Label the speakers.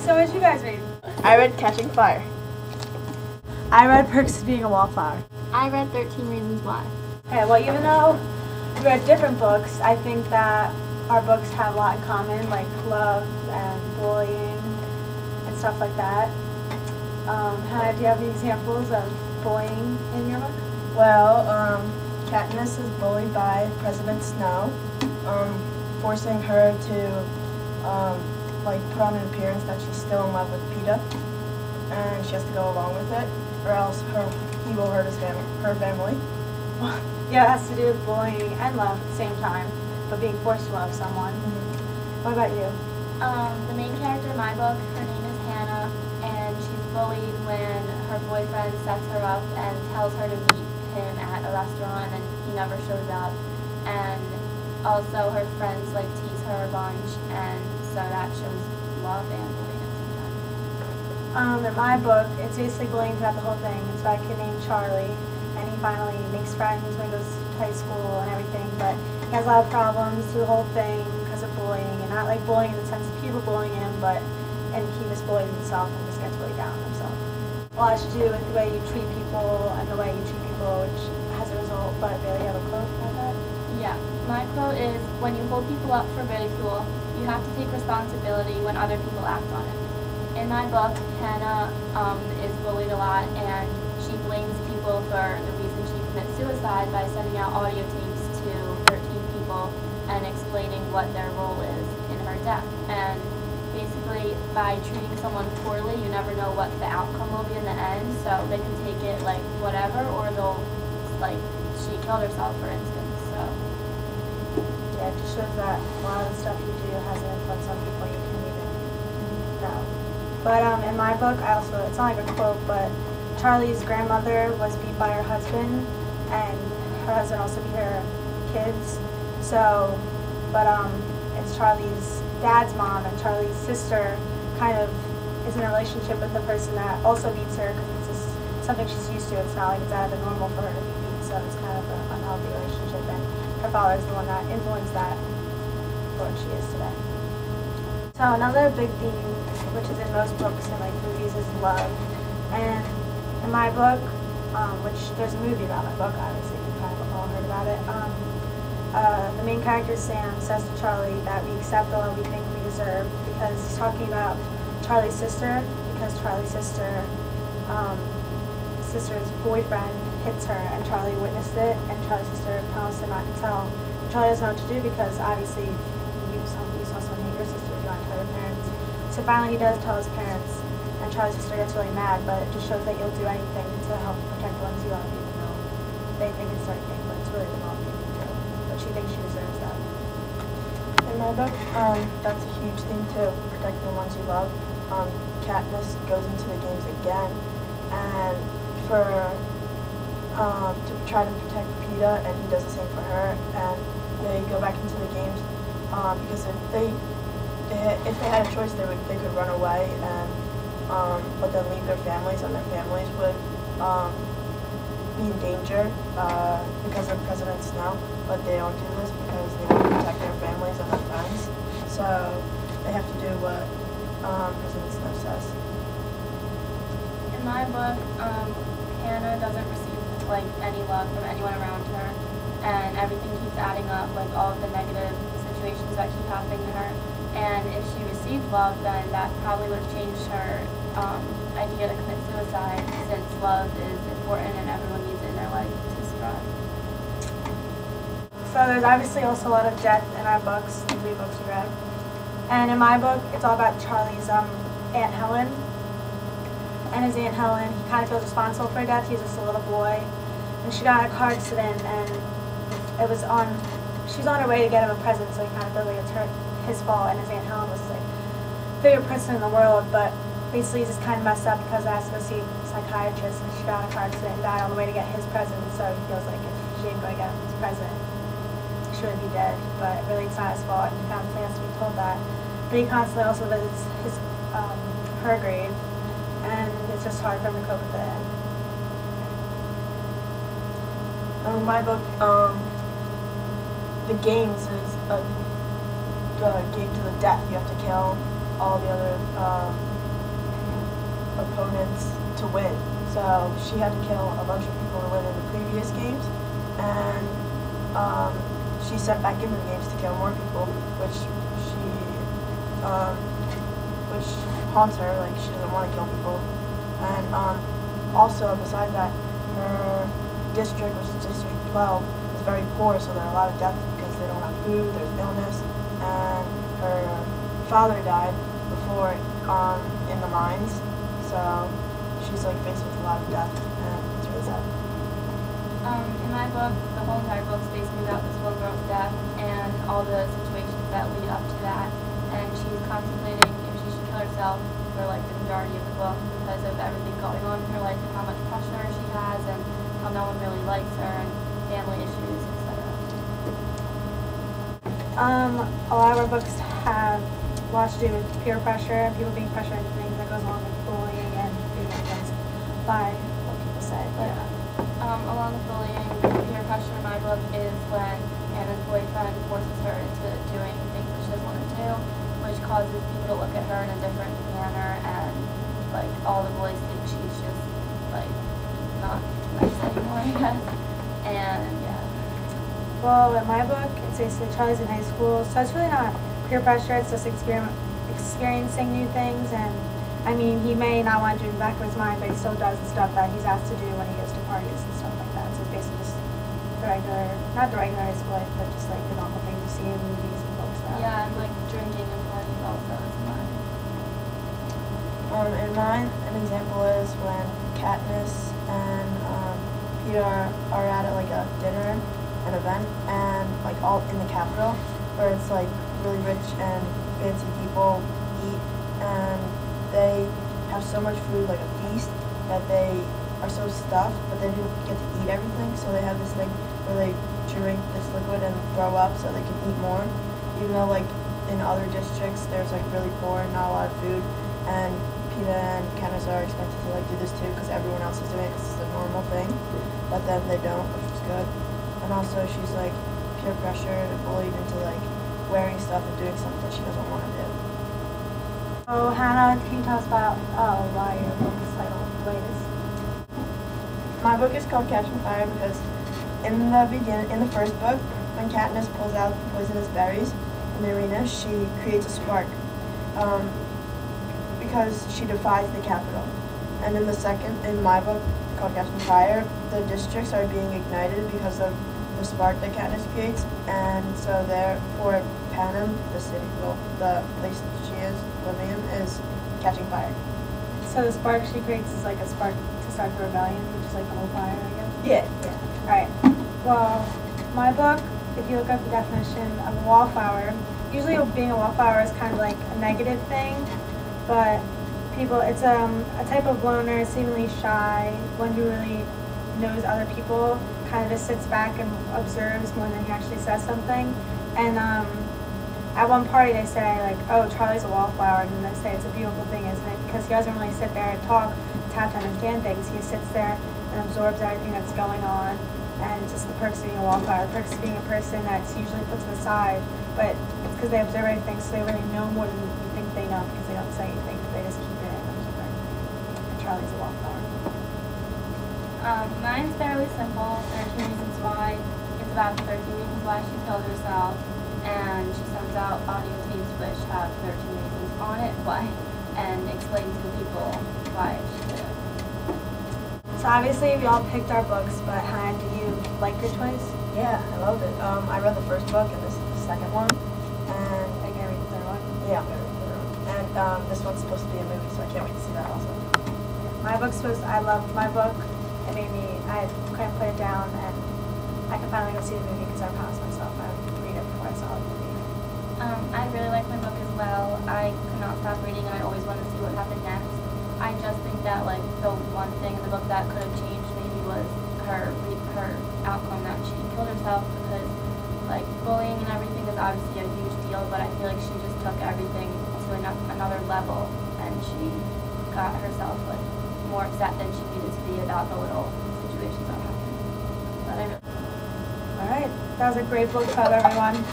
Speaker 1: So what did you guys read?
Speaker 2: I read Catching Fire.
Speaker 1: I read Perks of Being a Wallflower.
Speaker 3: I read 13 Reasons Why.
Speaker 1: Okay, well, even though we read different books, I think that our books have a lot in common, like love and bullying and stuff like that. Hannah, do you have any examples of bullying in your book?
Speaker 2: Well, Katniss is bullied by President Snow, forcing her to put on an appearance that she's still in love with Peeta, and she has to go along with it, or else he will hurt her family.
Speaker 1: Yeah, it has to do with bullying and love at the same time, but being forced to love someone. Mm-hmm. What about you?
Speaker 3: The main character in my book, her name is Hannah, and she's bullied when her boyfriend sets her up and tells her to meet him at a restaurant, and he never shows up. And also her friends tease her a bunch, and so that shows love and bullying at the same time.
Speaker 1: In my book, it's basically bullying throughout the whole thing. It's about a kid named Charlie, and he finally makes friends when he goes to high school and everything, but he has a lot of problems through the whole thing because of bullying, and not like bullying in the sense of people bullying him, and he was bullied himself and just gets really down on himself. A lot to do with the way you treat people and the way you treat people, which has a result, but really you have a quote about that?
Speaker 3: Yeah, my quote is, when you hold people up for ridicule, you have to take responsibility when other people act on it. In my book, Hannah is bullied a lot, and she blames people for the reason she commits suicide by sending out audio tapes to 13 people and explaining what their role is in her death. And basically, by treating someone poorly, you never know what the outcome will be in the end, so they can take it whatever, or they'll, she killed herself, for instance, so.
Speaker 1: Yeah, it just shows that a lot of the stuff you do has an influence on people you can't even know. But in my book, it's not like a quote, but Charlie's grandmother was beat by her husband, and her husband also beat her kids. So, it's Charlie's dad's mom, and Charlie's sister kind of is in a relationship with the person that also beats her, because it's just something she's used to. It's not like it's out of the normal for her to be beat, so it's kind of an unhealthy relationship, and her father is the one that influenced that for what she is today. So another big theme, which is in most books and movies, is love. And in my book, which there's a movie about my book, obviously, you've kind of all heard about it, the main character, Sam, says to Charlie that we accept the love we think we deserve, because he's talking about Charlie's sister, because Charlie's sister's boyfriend hits her, and Charlie witnessed it, and Charlie's sister promised him not to tell. And Charlie doesn't know what to do, because obviously you saw someone hit your sister, you want to tell your parents. So finally he does tell his parents, and Charlie's sister gets really mad, but it just shows that you'll do anything to help protect the ones you love, even though they think it's the right thing, but it's really the wrong thing to do. But she thinks she deserves that.
Speaker 2: In my book, that's a huge thing too, protecting the ones you love. Katniss goes into the games again, and to try to protect Peeta, and he does the same for her, and they go back into the games because if they had a choice, they could run away and but then leave their families, and their families would be in danger because of President Snow. But they don't do this because they want to protect their families and their friends. So they have to do what President Snow says.
Speaker 3: In my book, Hannah doesn't receive any love from anyone around her, and everything keeps adding up, all of the negative situations that keep happening to her. And if she received love, then that probably would have changed her idea to commit suicide, since love is important and everyone needs it in their life to survive.
Speaker 1: So there's obviously also a lot of death in our books, the 3 books we read. And in my book, it's all about Charlie's Aunt Helen. And his Aunt Helen, he kind of feels responsible for her death. He's just a little boy. And she got in a car accident, and she was on her way to get him a present, so he kind of feels like it's his fault. And his Aunt Helen was his favorite person in the world, but basically he's just kind of messed up because he has to go see a psychiatrist, and she got in a car accident and died on the way to get his present, so he feels like if she didn't go get him his present, she would be dead, but really it's not his fault, and he constantly has to be told that. But he constantly also visits her grave, and it's just hard for him to cope with it.
Speaker 2: In my book, the games is a game to the death. You have to kill all the other opponents to win. So she had to kill a bunch of people to win in the previous games, and she's sent back into the games to kill more people, which haunts her. Like, she doesn't want to kill people. And also, besides that, her district, which is District 12, is very poor, so there are a lot of deaths because they don't have food, there's illness, and her father died before in the mines, so she's like faced with a lot of death, and it's really sad.
Speaker 3: In my book, the whole entire book is basically about this one girl's death and all the situations that lead up to that, and she's contemplating if she should kill herself for like the majority of the book because of everything going on in her life and how much pressure she has and how no one really likes her and family issues, etc.
Speaker 1: A lot of our books have a lot to do with peer pressure, people being pressured into things that goes along with bullying and being influenced by what people say. But
Speaker 3: Along with bullying, peer pressure in my book is when Anna's boyfriend forces her into doing things that she doesn't want to do, which causes people to look at her in a different manner, and like all the boys think she's just like not nice anymore, I guess. And yeah.
Speaker 1: well, in my book, it's basically Charlie's in high school, so it's really not peer pressure. It's just experiencing new things, and I mean, he may not want to do it in the back of his mind, but he still does the stuff that he's asked to do when he goes to parties and stuff like that. So it's basically just the regular, not the regular high school life, but just like the normal things you see in movies and books.
Speaker 3: Yeah, and like drinking and partying also is mine.
Speaker 2: In mine, an example is when Katniss and Peter are at like a dinner, an event, and like all in the Capitol, where it's like really rich and fancy people eat, and they have so much food, like a feast, that they are so stuffed, but they don't get to eat everything, so they have this thing where they drink this liquid and throw up so they can eat more, even though like in other districts there's like really poor and not a lot of food, and Peeta and Katniss are expected to like do this too because everyone else is doing it because it's a normal thing, but then they don't, which is good. And also she's like peer pressured and bullied into like wearing stuff and doing something that she doesn't want to do.
Speaker 1: So Hannah, can you tell us about why your book is titled the way it is?
Speaker 2: My book is called Catching Fire because in the first book, when Katniss pulls out poisonous berries in the arena, she creates a spark because she defies the Capitol. And in the second, in my book called Catching Fire, the districts are being ignited because of the spark that Katniss creates, and so therefore Panem, the city, well, the place that she is living in, is catching fire.
Speaker 1: So the spark she creates is like a spark to start the rebellion, which is like the whole fire, I guess?
Speaker 2: Yeah.
Speaker 1: Alright. Well, my book, if you look up the definition of a wallflower, usually being a wallflower is kind of like a negative thing, but it's a type of loner, seemingly shy, one who really knows other people, kind of just sits back and observes more than he actually says something. And at one party they say like, oh, Charlie's a wallflower, and they say it's a beautiful thing, isn't it? Because he doesn't really sit there and talk to have to understand things. He sits there and absorbs everything that's going on, and it's just the perks of being a wallflower. The perks of being a person that's usually put to the side, but it's because they observe everything, so they really know more than you think they know because they don't say anything, they just keep it in and observe. And Charlie's a wallflower.
Speaker 3: Mine's fairly simple, 13 Reasons Why. It's about 13 reasons why she killed herself, and she sends out audio tapes which have 13 reasons on it why, and explains to people why she did it.
Speaker 1: So obviously we all picked our books, but Hannah, did you like your choice?
Speaker 2: Yeah, I loved it. I read the first book and this is the second one, and
Speaker 1: Are you gonna read the third one?
Speaker 2: yeah, I'm gonna read the third one. And this one's supposed to be a movie, so I can't wait to see that also.
Speaker 1: I loved my book. It made me, I couldn't put it down, and I could finally go see the movie because I promised myself I would read it before I saw the movie.
Speaker 3: I really like my book as well. I could not stop reading and I always wanted to see what happened next. I just think that like the one thing in the book that could have changed maybe was her outcome that she killed herself, because like bullying and everything is obviously a huge deal, but I feel like she just took everything to another level, and she got herself like more upset than she needed to be about the little situations that happened. But I really
Speaker 1: All right, that was a great book club, everyone.